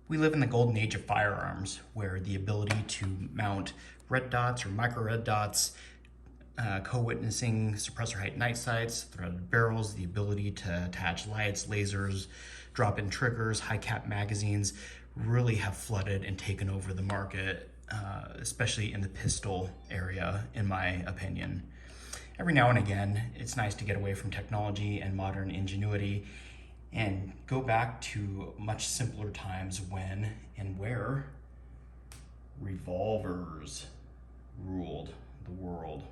We live in the golden age of firearms, where the ability to mount red dots or micro red dots, co-witnessing suppressor height night sights, threaded barrels, the ability to attach lights, lasers, drop-in triggers, high cap magazines really have flooded and taken over the market, especially in the pistol area, in my opinion. Every now and again, it's nice to get away from technology and modern ingenuity and go back to much simpler times when and where revolvers ruled the world.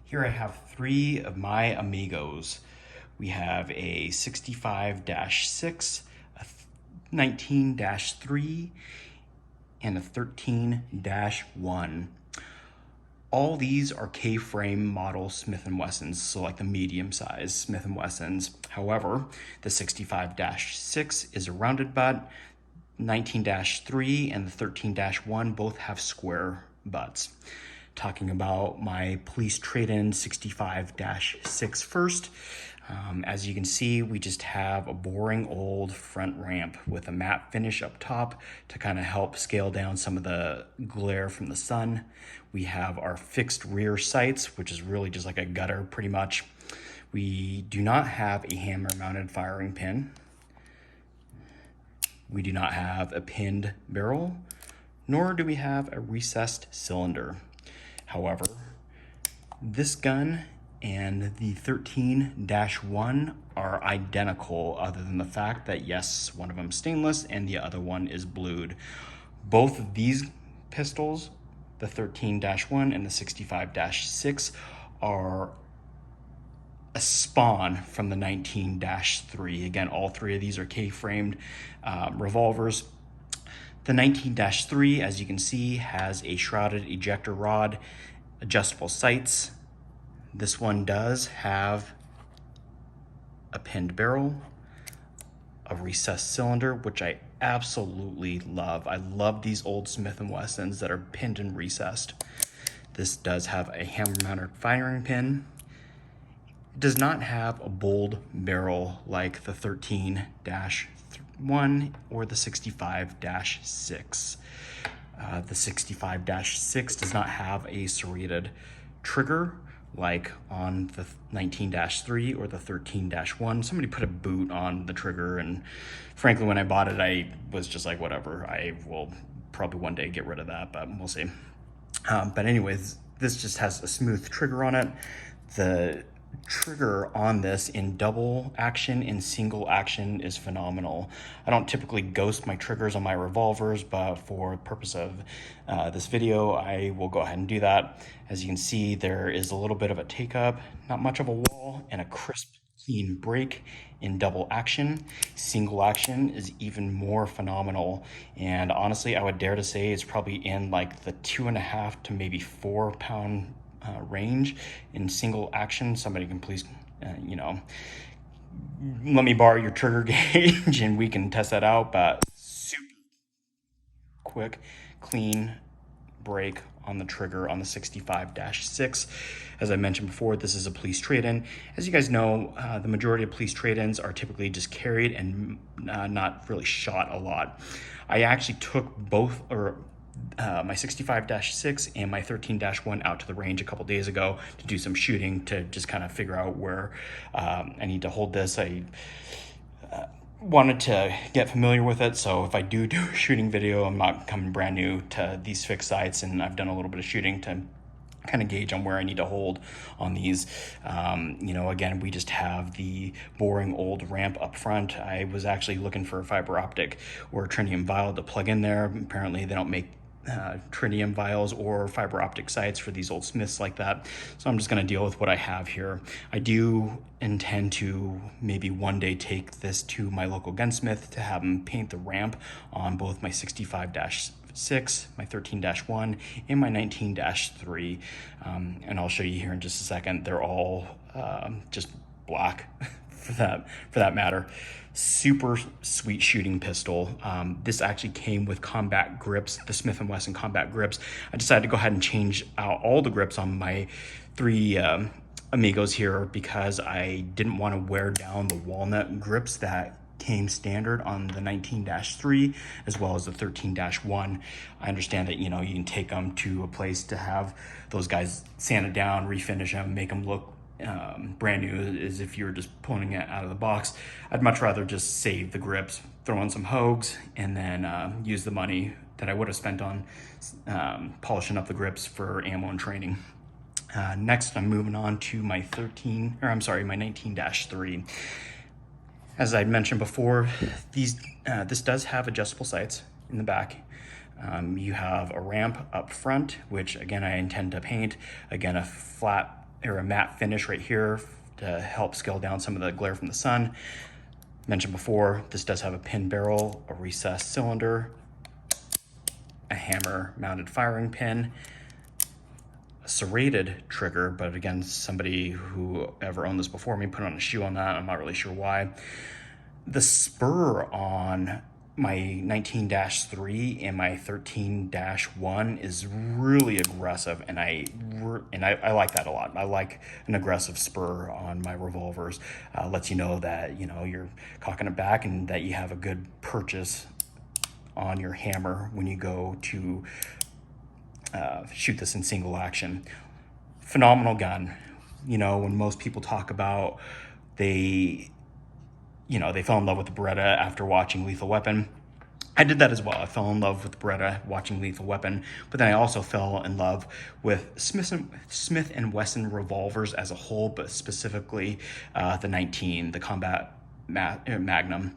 Here I have three of my Amigos. We have a 65-6, a 19-3, and a 13-1. All these are K-frame model Smith & Wessons, so like the medium-sized Smith & Wessons. However, the 65-6 is a rounded butt, 19-3 and the 13-1 both have square butts. Talking about my police trade-in 65-6 first. As you can see, we just have a boring old front ramp with a matte finish up top to kind of help scale down some of the glare from the sun. We have our fixed rear sights, which is really just like a gutter pretty much. We do not have a hammer mounted firing pin. We do not have a pinned barrel, nor do we have a recessed cylinder. However, this gun and the 13-1 are identical, other than the fact that yes, one of them is stainless and the other one is blued. Both of these pistols, the 13-1 and the 65-6, are a spawn from the 19-3. Again, all three of these are K-framed revolvers. The 19-3, as you can see, has a shrouded ejector rod, adjustable sights. This one does have a pinned barrel, a recessed cylinder, which I absolutely love. I love these old Smith & Wessons that are pinned and recessed. This does have a hammer-mounted firing pin. It does not have a bold barrel like the 13-1 or the 65-6. The 65-6 does not have a serrated trigger like on the 19-3 or the 13-1. Somebody put a boot on the trigger, and frankly, when I bought it, I was just like, whatever. I will probably one day get rid of that, but we'll see. But anyways, this just has a smooth trigger on it. The trigger on this in double action and single action is phenomenal. I don't typically ghost my triggers on my revolvers, but for the purpose of this video, I will go ahead and do that. As you can see, there is a little bit of a take up, not much of a wall, and a crisp, clean break in double action. Single action is even more phenomenal, and honestly, I would dare to say it's probably in like the 2.5 to maybe 4 pound range in single action. Somebody can please, let me borrow your trigger gauge and we can test that out. But super quick, clean break on the trigger on the 65-6. As I mentioned before, this is a police trade-in. As you guys know, the majority of police trade-ins are typically just carried and not really shot a lot. I actually took both, my 65-6 and my 13-1 out to the range a couple days ago to do some shooting, to just kind of figure out where I need to hold this. I wanted to get familiar with it, so if I do a shooting video, I'm not coming brand new to these fixed sights, and I've done a little bit of shooting to kind of gauge on where I need to hold on these. Again, we just have the boring old ramp up front. I was actually looking for a fiber optic or a tritium vial to plug in there. Apparently they don't make tritium vials or fiber optic sights for these old Smiths like that, so I'm just going to deal with what I have here. I do intend to maybe one day take this to my local gunsmith to have him paint the ramp on both my 65-6, my 13-1, and my 19-3, and I'll show you here in just a second. They're all just black for that matter. Super sweet shooting pistol. This actually came with combat grips, the Smith & Wesson combat grips. I decided to go ahead and change out all the grips on my three Amigos here because I didn't want to wear down the walnut grips that came standard on the 19-3 as well as the 13-1. I understand that, you know, you can take them to a place to have those guys sand it down, refinish them, make them look brand new as if you were just pulling it out of the box. I'd much rather just save the grips, throw in some Hogues, and then use the money that I would have spent on polishing up the grips for ammo and training. Next, I'm moving on to my 19-3. As I mentioned before, this does have adjustable sights in the back. You have a ramp up front, which again I intend to paint. Again, a flat or a matte finish right here to help scale down some of the glare from the sun. Mentioned before, this does have a pin barrel, a recessed cylinder, a hammer mounted firing pin, a serrated trigger, but again, somebody who ever owned this before me put on a shoe on that. I'm not really sure why. The spur on my 19-3 and my 13-1 is really aggressive, and I like that a lot. I like an aggressive spur on my revolvers. Lets you know that, you know, you're cocking it back and that you have a good purchase on your hammer when you go to shoot this in single action. Phenomenal gun. You know, when most people talk about they fell in love with the Beretta after watching Lethal Weapon. I did that as well. I fell in love with the Beretta watching Lethal Weapon, but then I also fell in love with Smith & Wesson revolvers as a whole, but specifically the 19, the Combat Magnum.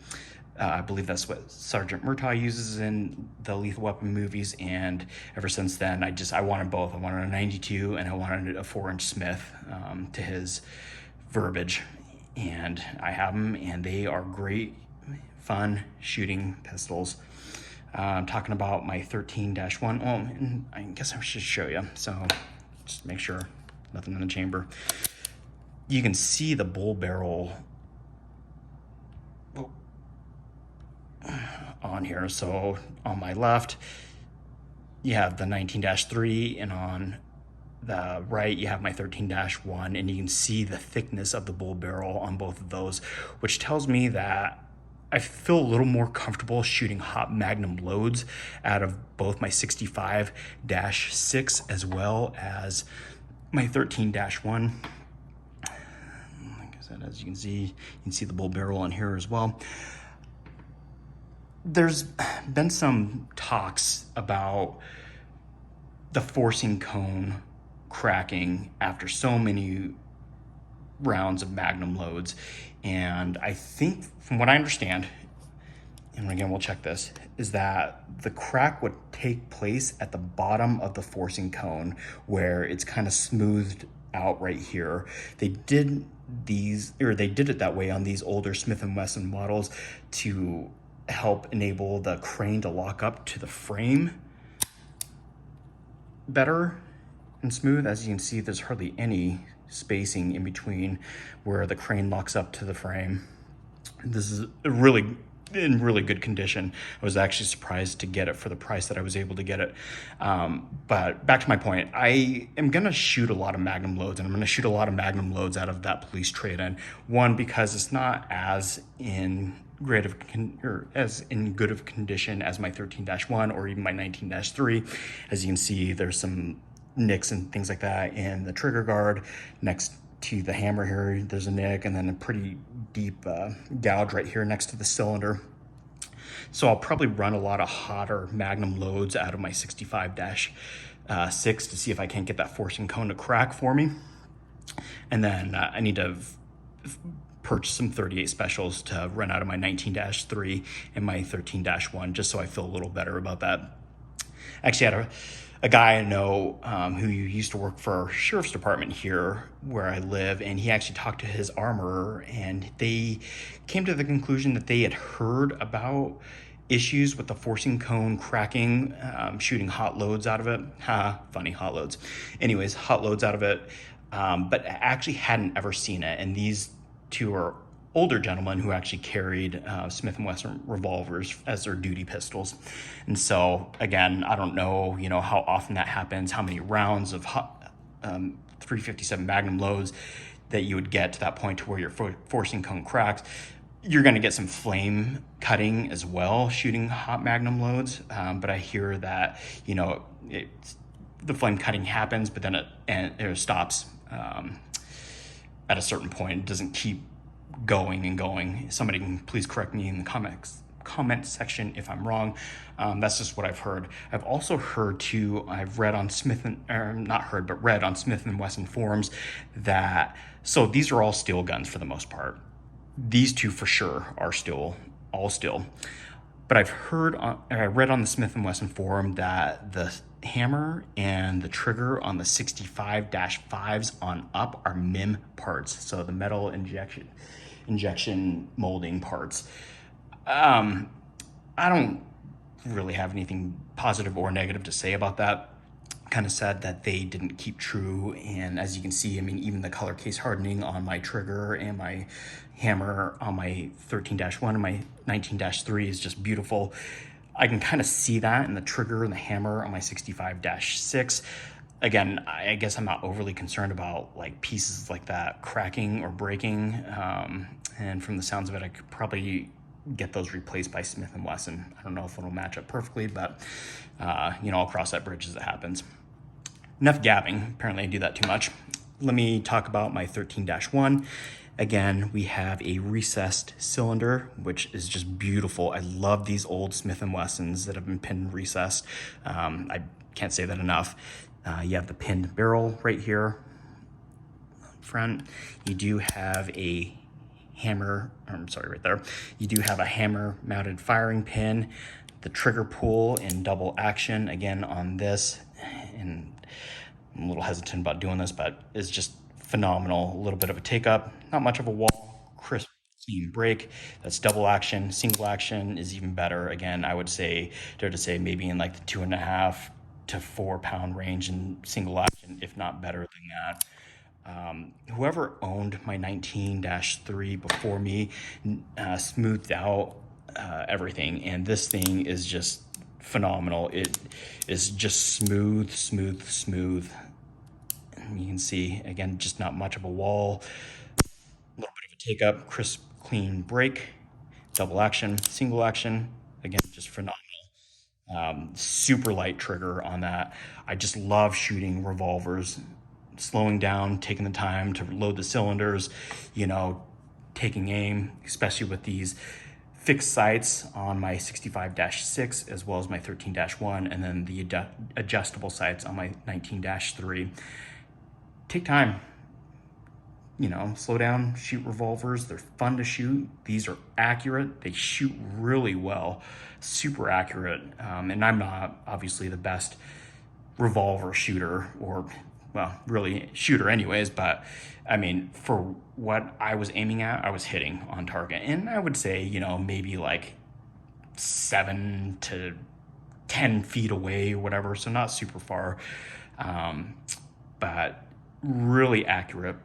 I believe that's what Sergeant Murtaugh uses in the Lethal Weapon movies, and ever since then, I wanted both. I wanted a 92 and I wanted a 4-inch Smith to his verbiage. And I have them, and they are great, fun shooting pistols. I'm talking about my 13-1. Oh, and I guess I should show you. So just make sure nothing in the chamber. You can see the bull barrel on here. So on my left, you have the 19-3, and on the right, you have my 13-1, and you can see the thickness of the bull barrel on both of those, which tells me that I feel a little more comfortable shooting hot magnum loads out of both my 65-6 as well as my 13-1. Like I said, as you can see the bull barrel on here as well. There's been some talks about the forcing cone cracking after so many rounds of magnum loads, and I think from what I understand, and again we'll check this, is that the crack would take place at the bottom of the forcing cone where it's kind of smoothed out right here. They did it that way on these older Smith & Wesson models to help enable the crane to lock up to the frame better and smooth. As you can see, there's hardly any spacing in between where the crane locks up to the frame. This is in really good condition. I was actually surprised to get it for the price that I was able to get it. But back to my point, I am gonna shoot a lot of magnum loads, and I'm gonna shoot a lot of magnum loads out of that police trade-in. One, because it's not as in good of condition as my 13-1 or even my 19-3. As you can see, there's some nicks and things like that in the trigger guard. Next to the hammer here, there's a nick, and then a pretty deep gouge right here next to the cylinder. So I'll probably run a lot of hotter magnum loads out of my 65-6 to see if I can't get that forcing cone to crack for me. And then I need to purchase some 38 specials to run out of my 19-3 and my 13-1, just so I feel a little better about that. I actually had a guy I know who used to work for our sheriff's department here where I live, and he actually talked to his armorer, and they came to the conclusion that they had heard about issues with the forcing cone cracking, shooting hot loads out of it. Funny, hot loads. Anyways, hot loads out of it, but actually hadn't ever seen it. And these two are older gentlemen who actually carried Smith & Wesson revolvers as their duty pistols. And so, again, I don't know, how often that happens, how many rounds of 357 Magnum loads that you would get to that point to where your forcing cone cracks. You're going to get some flame cutting as well, shooting hot magnum loads. But I hear that, you know, the flame cutting happens, but then it stops at a certain point. It doesn't keep going and going. Somebody can please correct me in the comment section if I'm wrong. That's just what I've heard. I've also heard too, I've read on read on Smith & Wesson forums that, so these are all steel guns for the most part. These two for sure are all steel. But I read on the Smith & Wesson forum that the hammer and the trigger on the 65-5s on up are MIM parts, so the metal injection molding parts. I don't really have anything positive or negative to say about that. Kind of sad that they didn't keep true, and as you can see, I mean, even the color case hardening on my trigger and my hammer on my 13-1 and my 19-3 is just beautiful. I can kind of see that in the trigger and the hammer on my 65-6. Again, I guess I'm not overly concerned about like pieces like that cracking or breaking, and from the sounds of it, I could probably get those replaced by Smith & Wesson. I don't know if it'll match up perfectly, but you know, I'll cross that bridge as it happens. Enough gabbing. Apparently I do that too much. Let me talk about my 13-1. Again, we have a recessed cylinder, which is just beautiful. I love these old Smith & Wessons that have been pinned and recessed. I can't say that enough. You have the pinned barrel right here front. You do have a hammer, right there. You do have a hammer mounted firing pin, the trigger pull in double action again on this, and I'm a little hesitant about doing this, but it's just phenomenal. A little bit of a take up, not much of a wall, crisp, clean break. That's double action. Single action is even better. Again, I would dare to say maybe in like the 2.5 to 4 pound range in single action, if not better than that. Whoever owned my 19-3 before me smoothed out everything, and this thing is just phenomenal. It is just smooth. And you can see, again, just not much of a wall, a little bit of a take up, crisp, clean break, double action, single action, again, just phenomenal. Super light trigger on that. I just love shooting revolvers, slowing down, taking the time to load the cylinders, you know, taking aim, especially with these fixed sights on my 65-6 as well as my 13-1, and then the adjustable sights on my 19-3. Take time, you know, slow down, shoot revolvers. They're fun to shoot. These are accurate. They shoot really well, super accurate. And I'm not obviously the best revolver shooter, or well, really shooter anyways, but I mean, for what I was aiming at, I was hitting on target. And I would say, you know, maybe like 7 to 10 feet away or whatever, so not super far, but really accurate.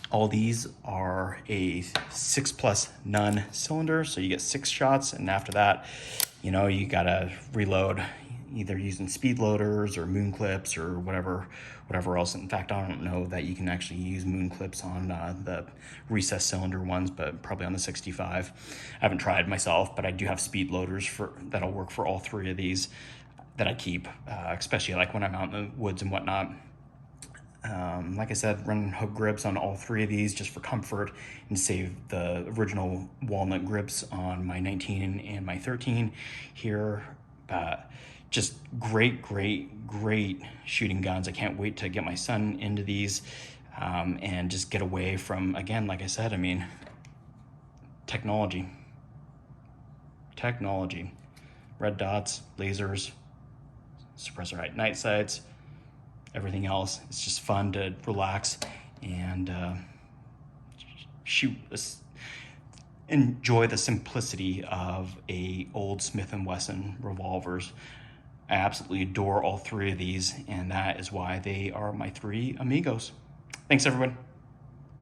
All these are a 6+ none cylinder, so you get 6 shots, and after that, you know, you gotta reload either using speed loaders or moon clips or whatever else. In fact, I don't know that you can actually use moon clips on the recessed cylinder ones, but probably on the 65. I haven't tried myself, but I do have speed loaders that'll work for all 3 of these that I keep, especially like when I'm out in the woods and whatnot. Like I said, running hook grips on all 3 of these just for comfort and save the original walnut grips on my 19 and my 13 here. Just great shooting guns. I can't wait to get my son into these and just get away from, again, like I said, I mean, technology. Red dots, lasers, suppressor height night sights, everything else. It's just fun to relax and shoot this. Enjoy the simplicity of a old Smith & Wesson revolvers. I absolutely adore all 3 of these, and that is why they are my 3 Amigos. Thanks, everyone.